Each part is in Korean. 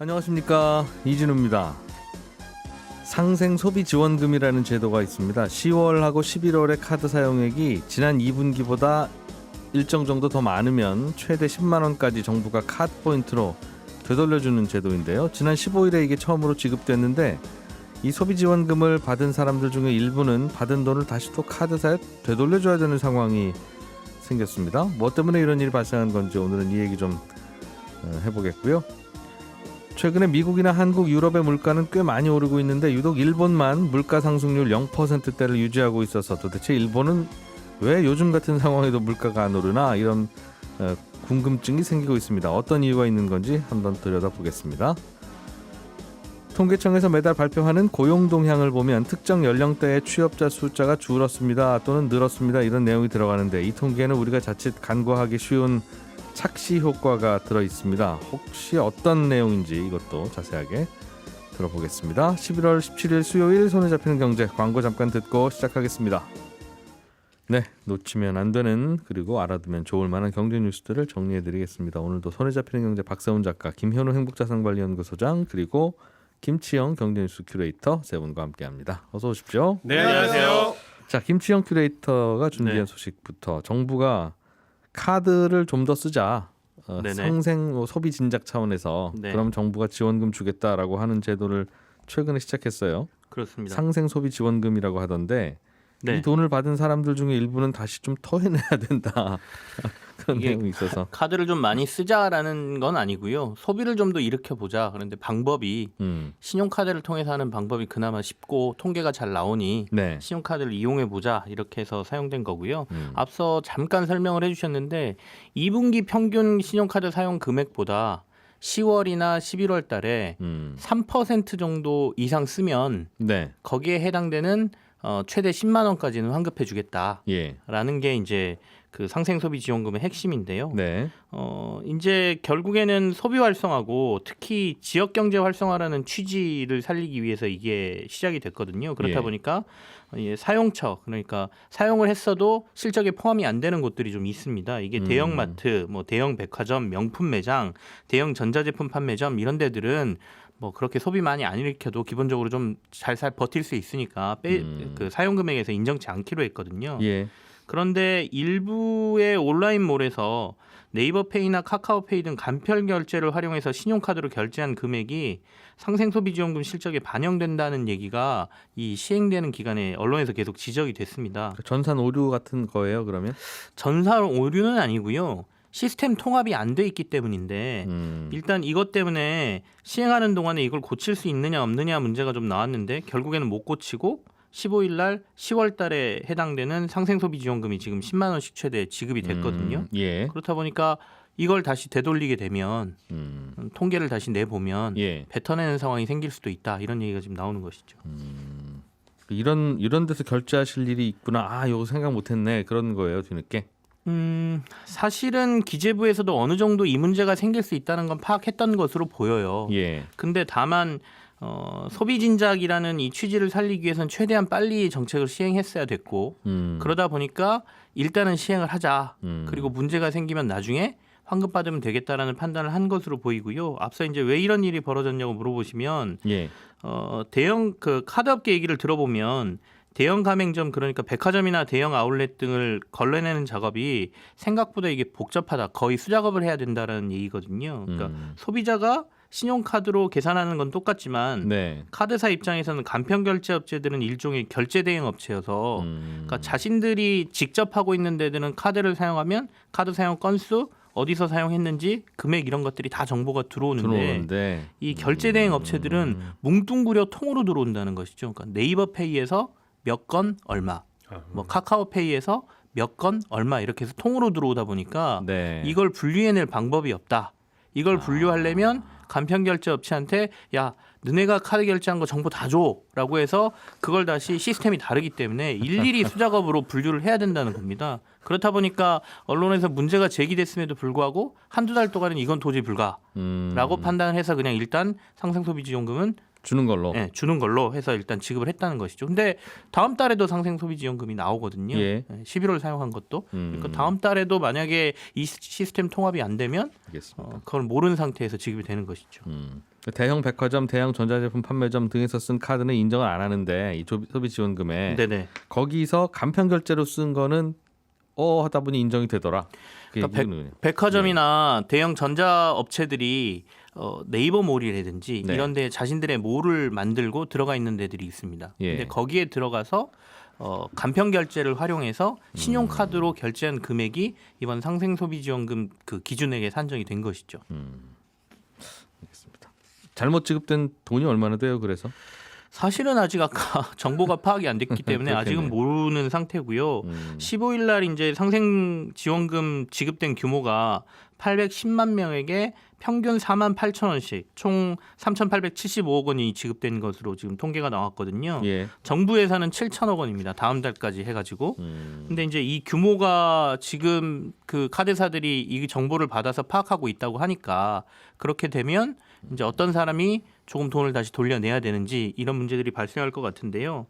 안녕하십니까, 이진우입니다. 상생소비지원금이라는 제도가 있습니다. 10월하고 11월의 카드 사용액이 지난 2분기보다 일정 정도 더 많으면 최대 10만 원까지 정부가 카드 포인트로 되돌려주는 제도인데요. 지난 15일에 이게 처음으로 지급됐는데 이 소비지원금을 받은 사람들 중에 일부는 받은 돈을 다시 또 카드사에 되돌려줘야 되는 상황이 생겼습니다. 뭐 때문에 이런 일이 발생한 건지 오늘은 이 얘기 좀 해보겠고요. 최근에 미국이나 한국, 유럽의 물가는 꽤 많이 오르고 있는데 유독 일본만 물가 상승률 0%대를 유지하고 있어서 도대체 일본은 왜 요즘 같은 상황에도 물가가 안 오르나 이런 궁금증이 생기고 있습니다. 어떤 이유가 있는 건지 한번 들여다보겠습니다. 통계청에서 매달 발표하는 고용 동향을 보면 특정 연령대의 취업자 숫자가 줄었습니다 또는 늘었습니다 이런 내용이 들어가는데 이 통계는 우리가 자칫 간과하기 쉬운 착시 효과가 들어있습니다. 혹시 어떤 내용인지 이것도 자세하게 들어보겠습니다. 11월 17일 수요일 손에 잡히는 경제 광고 잠깐 듣고 시작하겠습니다. 네, 놓치면 안 되는 그리고 알아두면 좋을 만한 경제 뉴스들을 정리해드리겠습니다. 오늘도 손에 잡히는 경제 박사훈 작가, 김현우 행복자산관리연구소장 그리고 김치영 경제뉴스 큐레이터 세 분과 함께합니다. 어서 오십시오. 네, 안녕하세요. 자, 김치영 큐레이터가 준비한 소식부터 정부가 카드를 좀 더 쓰자. 상생 소비 진작 차원에서 그럼 정부가 지원금 주겠다라고 하는 제도를 최근에 시작했어요. 그렇습니다. 상생 소비 지원금이라고 하던데 이 돈을 받은 사람들 중에 일부는 다시 좀 토해내야 된다. 그런 내용이 있어서 카드를 좀 많이 쓰자라는 건 아니고요. 소비를 좀 더 일으켜보자. 그런데 방법이 신용카드를 통해서 하는 방법이 그나마 쉽고 통계가 잘 나오니 신용카드를 이용해보자 이렇게 해서 사용된 거고요. 앞서 잠깐 설명을 해주셨는데 2분기 평균 신용카드 사용 금액보다 10월이나 11월 달에 3% 정도 이상 쓰면 거기에 해당되는 최대 10만 원까지는 환급해 주겠다라는 게 이제 그 상생소비지원금의 핵심인데요. 이제 결국에는 소비 활성화고 특히 지역 경제 활성화라는 취지를 살리기 위해서 이게 시작이 됐거든요. 그렇다 보니까 사용처 그러니까 사용을 했어도 실적에 포함이 안 되는 곳들이 좀 있습니다. 이게 대형마트, 뭐 대형 백화점, 명품 매장, 대형 전자제품 판매점 이런 데들은 뭐 그렇게 소비 많이 안 일으켜도 기본적으로 좀 잘 버틸 수 있으니까 그 사용 금액에서 인정치 않기로 했거든요. 그런데 일부의 온라인몰에서 네이버페이나 카카오페이 등 간편 결제를 활용해서 신용카드로 결제한 금액이 상생소비지원금 실적에 반영된다는 얘기가 이 시행되는 기간에 언론에서 계속 지적이 됐습니다. 전산 오류 같은 거예요, 그러면? 전산 오류는 아니고요. 시스템 통합이 안 돼 있기 때문인데 일단 이것 때문에 시행하는 동안에 이걸 고칠 수 있느냐 없느냐 문제가 좀 나왔는데 결국에는 못 고치고 15일 날 10월 달에 해당되는 상생소비지원금이 지금 10만 원씩 최대 지급이 됐거든요. 그렇다 보니까 이걸 다시 되돌리게 되면 통계를 다시 내보면 뱉어내는 상황이 생길 수도 있다. 이런 얘기가 지금 나오는 것이죠. 이런 데서 결제하실 일이 있구나. 아, 이거 생각 못했네. 그런 거예요, 뒤늦게. 사실은 기재부에서도 어느 정도 이 문제가 생길 수 있다는 건 파악했던 것으로 보여요. 근데 다만 소비 진작이라는 이 취지를 살리기 위해서는 최대한 빨리 정책을 시행했어야 됐고 그러다 보니까 일단은 시행을 하자. 그리고 문제가 생기면 나중에 환급받으면 되겠다라는 판단을 한 것으로 보이고요. 앞서 이제 왜 이런 일이 벌어졌냐고 물어보시면 대형 그 카드업계 얘기를 들어보면 대형 가맹점 그러니까 백화점이나 대형 아울렛 등을 걸러내는 작업이 생각보다 이게 복잡하다. 거의 수작업을 해야 된다라는 얘기거든요. 그러니까 소비자가 신용카드로 계산하는 건 똑같지만 카드사 입장에서는 간편 결제 업체들은 일종의 결제 대행 업체여서 그러니까 자신들이 직접 하고 있는 데들은 카드를 사용하면 카드 사용 건수 어디서 사용했는지 금액 이런 것들이 다 정보가 들어오는데 이 결제 대행 업체들은 뭉뚱그려 통으로 들어온다는 것이죠. 그러니까 네이버페이에서 몇 건 얼마, 뭐 카카오페이에서 몇 건 얼마 이렇게 해서 통으로 들어오다 보니까 이걸 분류해낼 방법이 없다. 이걸 분류하려면 간편결제 업체한테 야 너네가 카드 결제한 거 정보 다 줘라고 해서 그걸 다시 시스템이 다르기 때문에 일일이 수작업으로 분류를 해야 된다는 겁니다. 그렇다 보니까 언론에서 문제가 제기됐음에도 불구하고 한두 달 동안은 이건 도저히 불가라고 판단을 해서 그냥 일단 상생소비지원금은 주는 걸로. 네, 주는 걸로 해서 일단 지급을 했다는 것이죠. 근데 다음 달에도 상생소비지원금이 나오거든요. 예. 11월 사용한 것도. 그러니까 다음 달에도 만약에 이 시스템 통합이 안 되면 그걸 모르는 상태에서 지급이 되는 것이죠. 대형 백화점, 대형 전자제품 판매점 등에서 쓴 카드는 인정을 안 하는데 이 소비지원금에 네네. 거기서 간편 결제로 쓴 거는 하다 보니 인정이 되더라. 그러니까 백화점이나 대형 전자업체들이 네이버몰이라든지 네. 이런 데 자신들의 몰을 만들고 들어가 있는 데들이 있습니다. 예. 근데 거기에 들어가서 간편 결제를 활용해서 신용카드로 결제한 금액이 이번 상생소비지원금 그 기준액에 산정이 된 것이죠. 알겠습니다. 잘못 지급된 돈이 얼마나 돼요? 그래서 사실은 아직 아까 정보가 파악이 안 됐기 때문에 아직은 모르는 상태고요. 15일 날 이제 상생지원금 지급된 규모가 810만 명에게 평균 4만 8천 원씩 총 3,875억 원이 지급된 것으로 지금 통계가 나왔거든요. 예. 정부 예산은 7천억 원입니다. 다음 달까지 해가지고. 근데 이제 이 규모가 지금 그 카드사들이 이 정보를 받아서 파악하고 있다고 하니까 그렇게 되면 이제 어떤 사람이 조금 돈을 다시 돌려내야 되는지 이런 문제들이 발생할 것 같은데요.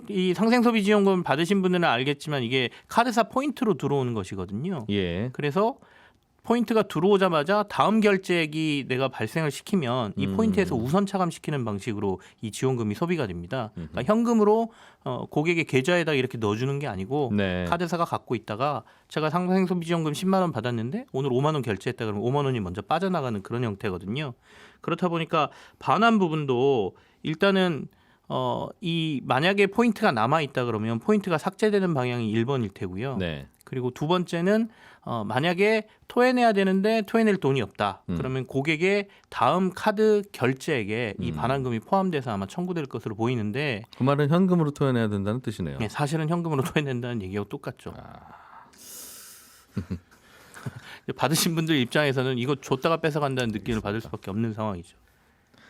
이 상생소비지원금 받으신 분들은 알겠지만 이게 카드사 포인트로 들어오는 것이거든요. 예. 그래서 포인트가 들어오자마자 다음 결제액이 내가 발생을 시키면 이 포인트에서 우선 차감시키는 방식으로 이 지원금이 소비가 됩니다. 그러니까 현금으로 고객의 계좌에다 이렇게 넣어주는 게 아니고 네. 카드사가 갖고 있다가 제가 상생소비지원금 10만 원 받았는데 오늘 5만 원 결제했다 그러면 5만 원이 먼저 빠져나가는 그런 형태거든요. 그렇다 보니까 반환 부분도 일단은 이 만약에 포인트가 남아 있다 그러면 포인트가 삭제되는 방향이 1번일 테고요. 네. 그리고 두 번째는 만약에 토해내야 되는데 토해낼 돈이 없다. 그러면 고객의 다음 카드 결제액에 이 반환금이 포함돼서 아마 청구될 것으로 보이는데 그 말은 현금으로 토해내야 된다는 뜻이네요. 네, 사실은 현금으로 토해낸다는 얘기하고 똑같죠. 받으신 분들 입장에서는 이거 줬다가 뺏어간다는 느낌을 받을 수밖에 없는 상황이죠.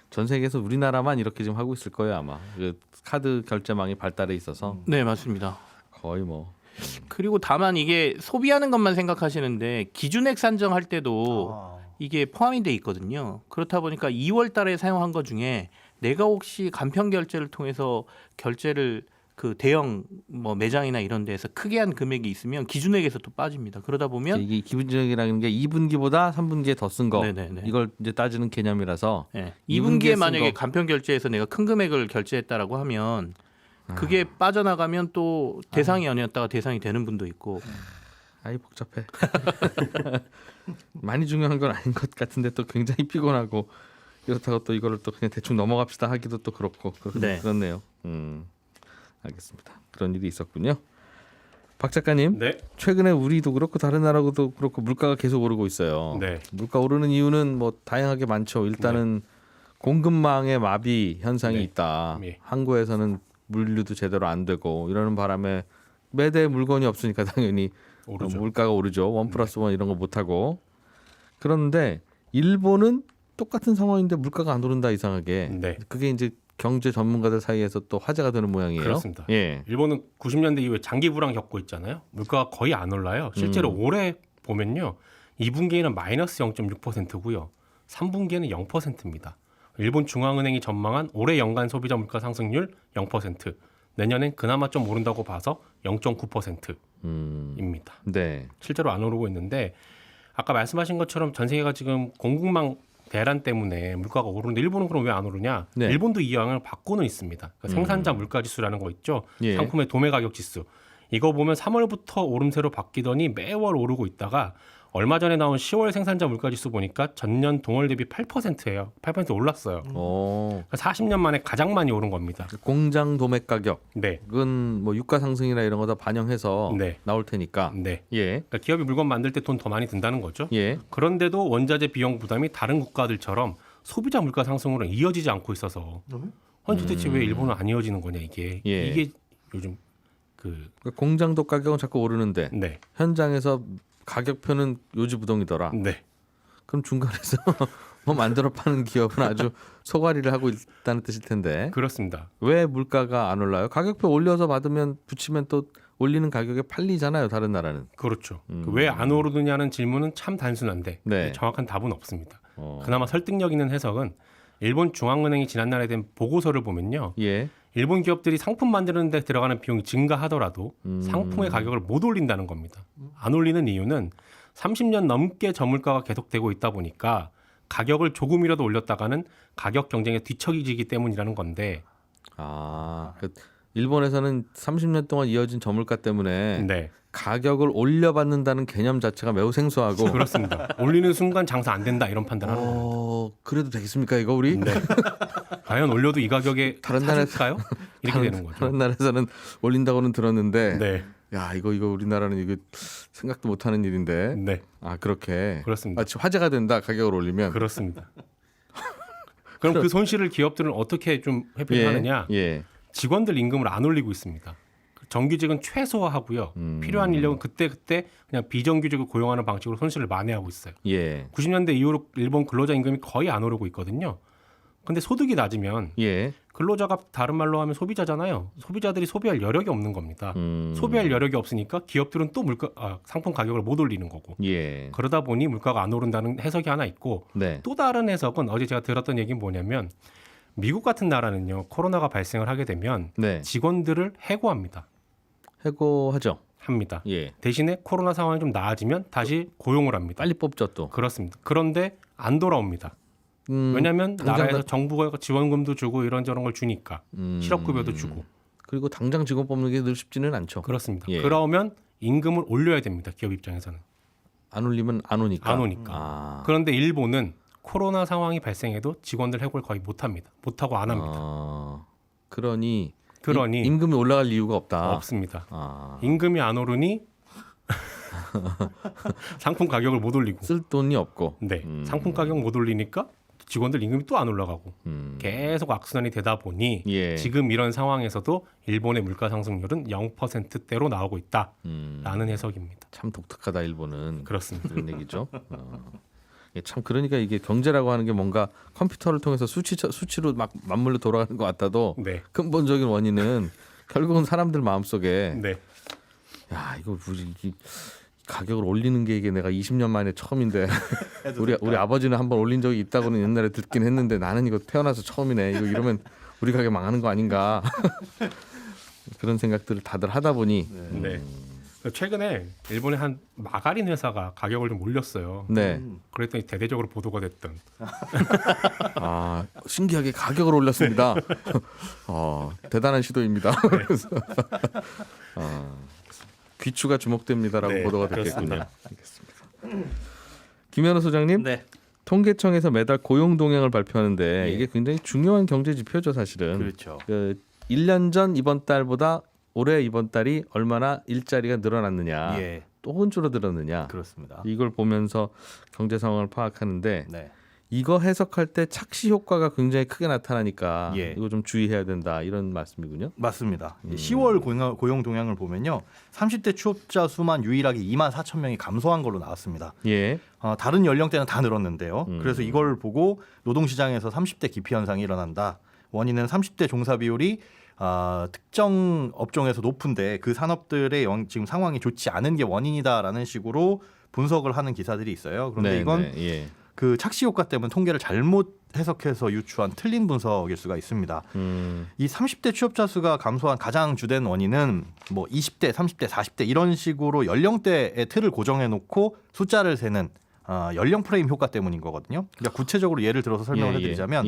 전 세계에서 우리나라만 이렇게 지금 하고 있을 거예요 아마. 그 카드 결제망이 발달해 있어서 네, 맞습니다. 거의 뭐. 그리고 다만 이게 소비하는 것만 생각하시는데 기준액 산정할 때도 이게 포함이 돼 있거든요. 그렇다 보니까 2월 달에 사용한 것 중에 내가 혹시 간편 결제를 통해서 결제를 그 대형 뭐 매장이나 이런 데에서 크게 한 금액이 있으면 기준액에서 또 빠집니다. 그러다 보면 이게 기본적이라는 게 2분기보다 3분기에 더 쓴 거. 네네네. 이걸 이제 따지는 개념이라서. 네. 2분기에 2분기에 만약에 간편 결제에서 내가 큰 금액을 결제했다라고 하면 그게 빠져나가면 또 대상이 아니었다가 대상이 되는 분도 있고. 아이 복잡해. 많이 중요한 건 아닌 것 같은데 또 굉장히 피곤하고 이렇다고 또 이거를 또 그냥 대충 넘어갑시다 하기도 또 그렇고 네. 그렇네요. 알겠습니다. 그런 일이 있었군요. 박 작가님, 네. 최근에 우리도 그렇고 다른 나라도 그렇고 물가가 계속 오르고 있어요. 네. 물가 오르는 이유는 뭐 다양하게 많죠. 일단은 공급망의 마비 현상이 네. 있다. 예. 항구에서는 물류도 제대로 안 되고 이러는 바람에 매대 물건이 없으니까 당연히 오르죠. 물가가 오르죠. 1+1 이런 거 못 하고. 그런데 일본은 똑같은 상황인데 물가가 안 오른다 이상하게. 네. 그게 이제 경제 전문가들 사이에서 또 화제가 되는 모양이에요. 그렇습니다. 예. 일본은 90년대 이후에 장기 불황 겪고 있잖아요. 물가가 거의 안 올라요. 실제로 올해 보면요. 2분기에는 마이너스 0.6%고요. 3분기에는 0%입니다. 일본 중앙은행이 전망한 올해 연간 소비자 물가 상승률 0%. 내년엔 그나마 좀 오른다고 봐서 0.9%입니다. 네. 실제로 안 오르고 있는데 아까 말씀하신 것처럼 전 세계가 지금 공급망 대란 때문에 물가가 오르는데 일본은 그럼 왜 안 오르냐? 네. 일본도 이 영향을 받고는 있습니다. 그러니까 생산자 물가 지수라는 거 있죠. 예. 상품의 도매 가격 지수. 이거 보면 3월부터 오름세로 바뀌더니 매월 오르고 있다가 얼마 전에 나온 10월 생산자 물가 지수 보니까 전년 동월 대비 8%예요. 8% 올랐어요. 오. 그러니까 40년 만에 가장 많이 오른 겁니다. 공장 도매 가격은 네. 뭐 유가 상승이나 이런 거 다 반영해서 네. 나올 테니까. 네. 예. 그러니까 기업이 물건 만들 때 돈 더 많이 든다는 거죠. 예. 그런데도 원자재 비용 부담이 다른 국가들처럼 소비자 물가 상승으로 이어지지 않고 있어서 아니 도대체 왜 일본은 안 이어지는 거냐 이게. 예. 이게 요즘 그러니까 공장도 가격은 자꾸 오르는데 네. 현장에서 가격표는 요지부동이더라. 네. 그럼 중간에서 뭐 만들어 파는 기업은 아주 소가리를 하고 있다는 뜻일 텐데 그렇습니다. 왜 물가가 안 올라요? 가격표 올려서 받으면 붙이면 또 올리는 가격에 팔리잖아요. 다른 나라는. 그렇죠. 왜 안 오르느냐는 질문은 참 단순한데 네. 정확한 답은 없습니다. 어. 그나마 설득력 있는 해석은 일본 중앙은행이 지난날에 된 보고서를 보면요. 예. 일본 기업들이 상품 만드는 데 들어가는 비용이 증가하더라도 상품의 가격을 못 올린다는 겁니다. 안 올리는 이유는 30년 넘게 저물가가 계속되고 있다 보니까 가격을 조금이라도 올렸다가는 가격 경쟁에 뒤처지기 때문이라는 건데 그 일본에서는 30년 동안 이어진 저물가 때문에 네. 가격을 올려받는다는 개념 자체가 매우 생소하고 그렇습니다. 올리는 순간 장사 안 된다 이런 판단하는 겁니다. 그래도 되겠습니까 이거 우리? 네. 과연 올려도 이 가격에 다른 사줄까요? 이렇게 되는 거죠. 다른 나라에서는 올린다고는 들었는데 네. 야 이거 우리나라는 이거 생각도 못하는 일인데 네. 그렇게 그렇습니다. 마치 화제가 된다 가격을 올리면 그렇습니다. 그럼 그 손실을 기업들은 어떻게 좀 회피하느냐? 예. 직원들 임금을 안 올리고 있습니다. 정규직은 최소화하고요. 필요한 인력은 그때 그냥 비정규직을 고용하는 방식으로 손실을 만회하고 있어요. 예. 90년대 이후로 일본 근로자 임금이 거의 안 오르고 있거든요. 근데 소득이 낮으면 예. 근로자가 다른 말로 하면 소비자잖아요. 소비자들이 소비할 여력이 없는 겁니다. 소비할 여력이 없으니까 기업들은 또 상품 가격을 못 올리는 거고. 예. 그러다 보니 물가가 안 오른다는 해석이 하나 있고 네. 또 다른 해석은 어제 제가 들었던 얘기는 뭐냐면 미국 같은 나라는요. 코로나가 발생을 하게 되면 네. 직원들을 해고합니다. 해고하죠. 합니다. 예. 대신에 코로나 상황이 좀 나아지면 다시 고용을 합니다. 빨리 뽑죠 또. 그렇습니다. 그런데 안 돌아옵니다. 왜냐하면 나라에서 정부가 지원금도 주고 이런저런 걸 주니까 실업급여도 주고. 그리고 당장 직원 뽑는 게 늘 쉽지는 않죠. 그렇습니다. 예. 그러면 임금을 올려야 됩니다. 기업 입장에서는. 안 올리면 안 오니까. 안 오니까. 그런데 일본은 코로나 상황이 발생해도 직원들 해고를 거의 못합니다. 못하고 안 합니다. 그러니 임금이 올라갈 이유가 없다. 없습니다. 임금이 안 오르니 상품 가격을 못 올리고 쓸 돈이 없고. 네, 상품 가격 못 올리니까 직원들 임금이 또 안 올라가고 계속 악순환이 되다 보니 예. 지금 이런 상황에서도 일본의 물가 상승률은 0%대로 나오고 있다라는 해석입니다. 참 독특하다 일본은. 그렇습니다. 그런 얘기죠. 참 그러니까 이게 경제라고 하는 게 뭔가 컴퓨터를 통해서 수치로 막 맞물려 돌아가는 것 같아도 네. 근본적인 원인은 결국은 사람들 마음속에 네. 야 이거 이 가격을 올리는 게 이게 내가 20년 만에 처음인데 우리 아버지는 한번 올린 적이 있다고는 옛날에 듣긴 했는데 나는 이거 태어나서 처음이네. 이거 이러면 우리 가게 망하는 거 아닌가 그런 생각들을 다들 하다 보니 네. 최근에 일본의 한 마가린 회사가 가격을 좀 올렸어요. 네. 그랬더니 대대적으로 보도가 됐던. 신기하게 가격을 올렸습니다. 대단한 시도입니다. 네. 귀추가 주목됩니다라고 네, 보도가 됐겠군요. 그렇습니다. 알겠습니다. 김현우 소장님, 네. 통계청에서 매달 고용 동향을 발표하는데 예. 이게 굉장히 중요한 경제 지표죠, 사실은. 그렇죠. 1년 전 이번 달보다 올해 이번 달이 얼마나 일자리가 늘어났느냐, 예. 또는 줄어들었느냐, 그렇습니다. 이걸 보면서 경제 상황을 파악하는데 네. 이거 해석할 때 착시 효과가 굉장히 크게 나타나니까 예. 이거 좀 주의해야 된다 이런 말씀이군요. 맞습니다. 10월 고용 동향을 보면요. 30대 취업자 수만 유일하게 2만 4천 명이 감소한 걸로 나왔습니다. 예. 다른 연령대는 다 늘었는데요. 그래서 이걸 보고 노동시장에서 30대 기피 현상이 일어난다. 원인은 30대 종사 비율이 특정 업종에서 높은데 그 산업들의 지금 상황이 좋지 않은 게 원인이다라는 식으로 분석을 하는 기사들이 있어요. 그런데 네, 이건 네, 예. 그 착시 효과 때문에 통계를 잘못 해석해서 유추한 틀린 분석일 수가 있습니다. 이 30대 취업자 수가 감소한 가장 주된 원인은 뭐 20대, 30대, 40대 이런 식으로 연령대의 틀을 고정해 놓고 숫자를 세는 연령 프레임 효과 때문인 거거든요. 그러니까 구체적으로 예를 들어서 설명을 해드리자면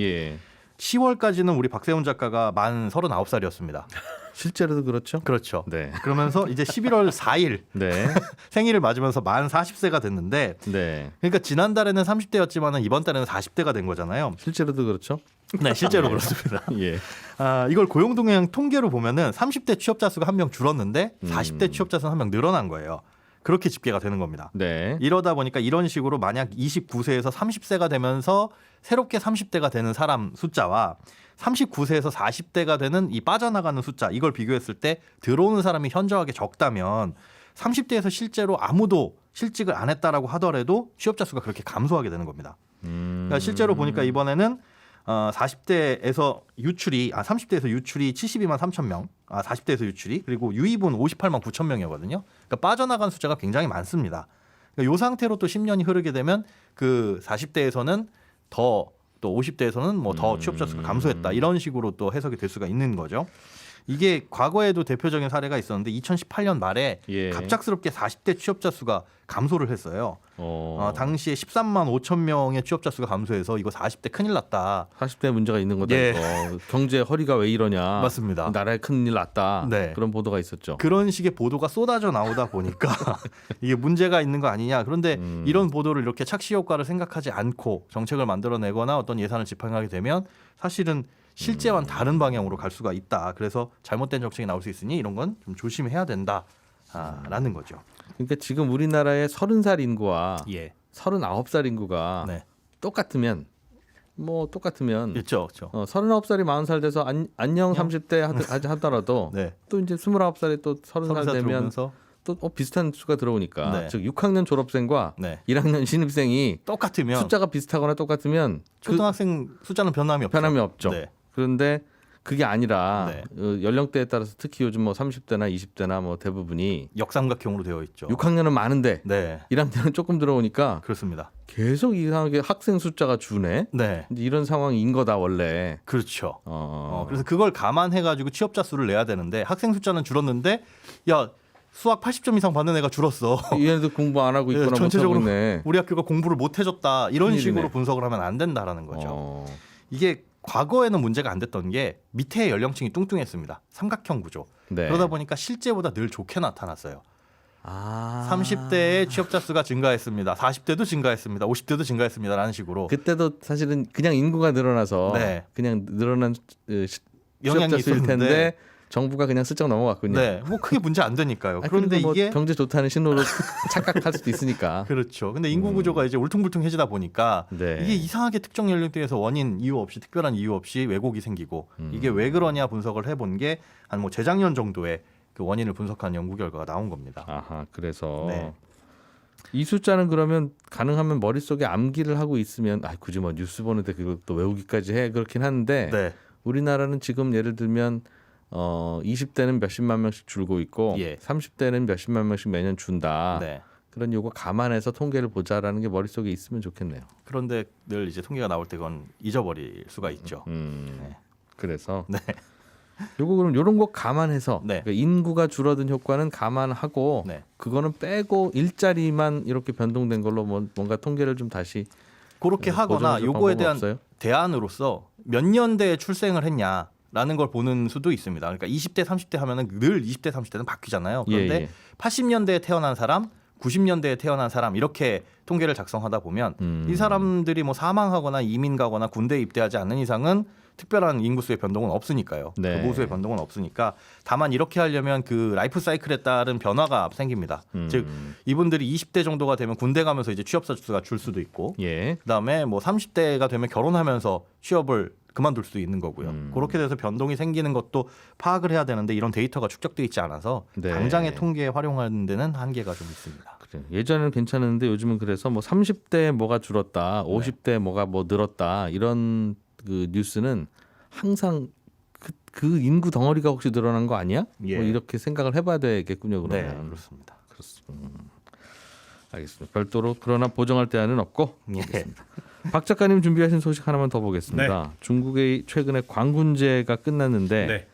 10월까지는 우리 박세훈 작가가 만 39살이었습니다. 실제로도 그렇죠? 그렇죠. 네. 그러면서 이제 11월 4일 네. 생일을 맞으면서 만 40세가 됐는데 네. 그러니까 지난달에는 30대였지만 이번 달에는 40대가 된 거잖아요. 실제로도 그렇죠? 네, 실제로 그렇습니다. 예. 이걸 고용동향 통계로 보면은 30대 취업자 수가 한 명 줄었는데 40대 취업자 수는 한 명 늘어난 거예요. 그렇게 집계가 되는 겁니다. 네. 이러다 보니까 이런 식으로 만약 29세에서 30세가 되면서 새롭게 30대가 되는 사람 숫자와 39세에서 40대가 되는 이 빠져나가는 숫자 이걸 비교했을 때 들어오는 사람이 현저하게 적다면 30대에서 실제로 아무도 실직을 안 했다라고 하더라도 취업자 수가 그렇게 감소하게 되는 겁니다. 그러니까 실제로 보니까 이번에는 40대에서 유출이 30대에서 유출이 72만 3천 명, 40대에서 유출이 그리고 유입은 58만 9천 명이거든요. 그러니까 빠져나간 숫자가 굉장히 많습니다. 그러니까 이 상태로 또 10년이 흐르게 되면 그 40대에서는 더 또 50대에서는 뭐 더 취업자 수가 감소했다. 이런 식으로 또 해석이 될 수가 있는 거죠. 이게 과거에도 대표적인 사례가 있었는데 2018년 말에 예. 갑작스럽게 40대 취업자 수가 감소를 했어요. 당시에 13만 5천 명의 취업자 수가 감소해서 이거 40대 큰일 났다. 40대 문제가 있는 거다. 예. 이거. 경제 허리가 왜 이러냐. 맞습니다. 나라에 큰일 났다. 네. 그런 보도가 있었죠. 그런 식의 보도가 쏟아져 나오다 보니까 이게 문제가 있는 거 아니냐. 그런데 이런 보도를 이렇게 착시 효과를 생각하지 않고 정책을 만들어내거나 어떤 예산을 집행하게 되면 사실은 실제와는 다른 방향으로 갈 수가 있다. 그래서 잘못된 정책이 나올 수 있으니 이런 건 좀 조심해야 된다라는 거죠. 그러니까 지금 우리나라의 30살 인구와 예. 39살 인구가 네. 똑같으면 그렇죠. 39살이 40살 돼서 안녕 30대 하더라도 네. 또 이제 29살이 또 30살 되면 들어오면서 또 비슷한 수가 들어오니까 네. 즉 6학년 졸업생과 네. 1학년 신입생이 똑같으면 숫자가 비슷하거나 똑같으면 초등학생 숫자는 변함이 없죠. 변함이 없죠. 네. 그런데 그게 아니라 네. 연령대에 따라서 특히 요즘 뭐 30대나 20대나 뭐 대부분이 역삼각형으로 되어 있죠. 6학년은 많은데 네. 1학년은 조금 들어오니까 그렇습니다. 계속 이상하게 학생 숫자가 주네. 네. 이제 이런 상황인 거다 원래. 그렇죠. 그래서 그걸 감안해가지고 취업자 수를 내야 되는데 학생 숫자는 줄었는데 야 수학 80점 이상 받는 애가 줄었어. 얘네들 공부 안 하고 있거나 전체적으로 못하고 있네. 우리 학교가 공부를 못 해줬다 이런 큰일이네. 식으로 분석을 하면 안 된다라는 거죠. 어. 이게 과거에는 문제가 안 됐던 게 밑에 연령층이 뚱뚱했습니다. 삼각형 구조. 네. 그러다 보니까 실제보다 늘 좋게 나타났어요. 아. 30대의 취업자 수가 증가했습니다. 40대도 증가했습니다. 50대도 증가했습니다라는 식으로 그때도 사실은 그냥 인구가 늘어나서 네. 그냥 늘어난 영향이 취업자 수일 텐데 있었는데 정부가 그냥 슬쩍 넘어갔군요. 네, 뭐 크게 문제 안 되니까요. 아, 그런데 뭐 이게 경제 좋다는 신호로 착각할 수도 있으니까. 그렇죠. 근데 인구 구조가 이제 울퉁불퉁해지다 보니까 네. 이게 이상하게 특정 연령대에서 원인 이유 없이 특별한 이유 없이 왜곡이 생기고 이게 왜 그러냐 분석을 해본 게 한 뭐 재작년 정도에 그 원인을 분석한 연구 결과가 나온 겁니다. 아하, 그래서 네. 이 숫자는 그러면 가능하면 머릿속에 암기를 하고 있으면 굳이 뭐 뉴스 보는데 그걸 또 외우기까지 해 그렇긴 한데 네, 우리나라는 지금 예를 들면 20대는 몇십만 명씩 줄고 있고 예. 30대는 몇십만 명씩 매년 준다. 네. 그런 요거 감안해서 통계를 보자라는 게 머릿속에 있으면 좋겠네요. 그런데 늘 이제 통계가 나올 때 그건 잊어버릴 수가 있죠. 네. 그래서 네. 요거 그럼 요런 거 감안해서 네. 그러니까 인구가 줄어든 효과는 감안하고 네. 그거는 빼고 일자리만 이렇게 변동된 걸로 뭔가 통계를 좀 다시 그렇게 하거나 보정해줄 요거에 방법은 대한 없어요? 대안으로서 몇 년대에 출생을 했냐라는 걸 보는 수도 있습니다. 그러니까 20대, 30대 하면은 늘 20대, 30대는 바뀌잖아요. 그런데 예, 예. 80년대에 태어난 사람, 90년대에 태어난 사람 이렇게 통계를 작성하다 보면 이 사람들이 뭐 사망하거나 이민 가거나 군대에 입대하지 않는 이상은 특별한 인구수의 변동은 없으니까요. 네. 그 보수의 변동은 없으니까 다만 이렇게 하려면 그 라이프 사이클에 따른 변화가 생깁니다. 즉 이분들이 20대 정도가 되면 군대 가면서 이제 취업자 수가 줄 수도 있고 예. 그다음에 뭐 30대가 되면 결혼하면서 취업을 그만둘 수도 있는 거고요. 그렇게 돼서 변동이 생기는 것도 파악을 해야 되는데 이런 데이터가 축적돼 있지 않아서 네. 당장의 통계에 활용하는 데는 한계가 좀 있습니다. 그래. 예전에는 괜찮은데 요즘은 그래서 뭐 30대 뭐가 줄었다, 50대 뭐가 뭐 늘었다 이런 그 뉴스는 항상 그 인구 덩어리가 혹시 늘어난 거 아니야? 예. 뭐 이렇게 생각을 해봐야 되겠군요. 네, 그러면. 그렇습니다. 그렇습니다. 알겠습니다. 별도로 그러나 보정할 대안은 없고. 예. 박 작가님 준비하신 소식 하나만 더 보겠습니다. 중국의 최근에 광군제가 끝났는데 네.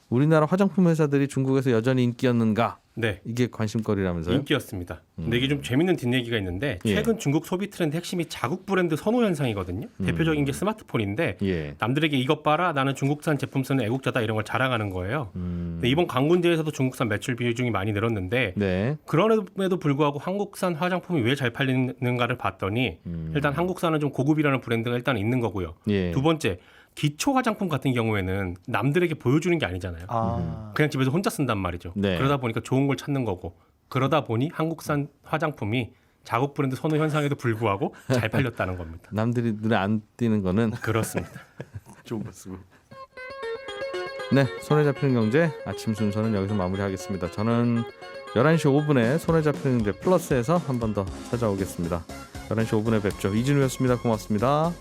우리나라 화장품 회사들이 중국에서 여전히 인기였는가? 네. 이게 관심거리라면서요? 인기였습니다. 근데 이게 좀 재밌는 뒷얘기가 있는데 예. 최근 중국 소비 트렌드 핵심이 자국 브랜드 선호 현상이거든요. 대표적인 게 스마트폰인데 예. 남들에게 이것 봐라 나는 중국산 제품 쓰는 애국자다 이런 걸 자랑하는 거예요. 근데 이번 광군제에서도 중국산 매출 비중이 많이 늘었는데 네. 그럼에도 불구하고 한국산 화장품이 왜 잘 팔리는가를 봤더니 일단 한국산은 좀 고급이라는 브랜드가 일단 있는 거고요. 예. 두 번째 기초 화장품 같은 경우에는 남들에게 보여주는 게 아니잖아요. 그냥 집에서 혼자 쓴단 말이죠. 네. 그러다 보니까 좋은 걸 찾는 거고 그러다 보니 한국산 화장품이 자국 브랜드 선호 현상에도 불구하고 잘 팔렸다는 겁니다. 남들이 눈에 안 띄는 거는 그렇습니다. 좋은 거 쓰고. 네, 손에 잡히는 경제 아침 순서는 여기서 마무리하겠습니다. 저는 11시 5분에 손에 잡히는 경제 플러스에서 한 번 더 찾아오겠습니다. 11시 5분에 뵙죠. 이진우였습니다. 고맙습니다.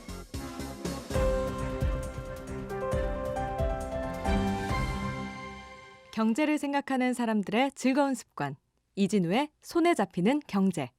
경제를 생각하는 사람들의 즐거운 습관. 이진우의 손에 잡히는 경제.